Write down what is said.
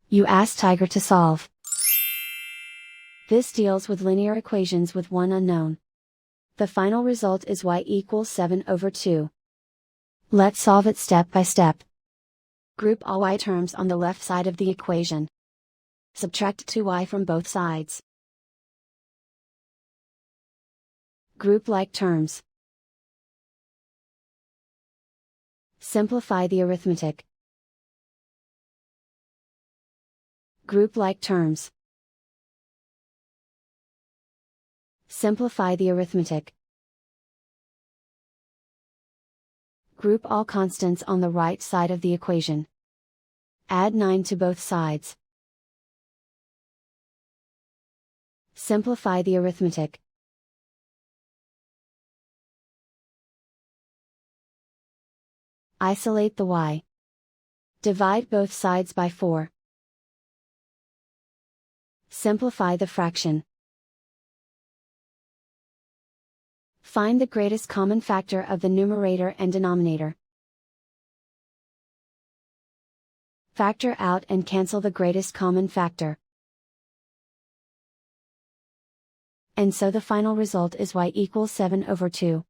You ask Tiger to solve. This deals with linear equations with one unknown. The final result is y equals 7/2. Let's solve it step by step. Group all y terms on the left side of the equation. Subtract 2y from both sides. Group like terms. Simplify the arithmetic. Group like terms. Simplify the arithmetic. Group all constants on the right side of the equation. Add 9 to both sides. Simplify the arithmetic. Isolate the y. Divide both sides by 4. Simplify the fraction. Find the greatest common factor of the numerator and denominator. Factor out and cancel the greatest common factor. And so the final result is y equals 7/2.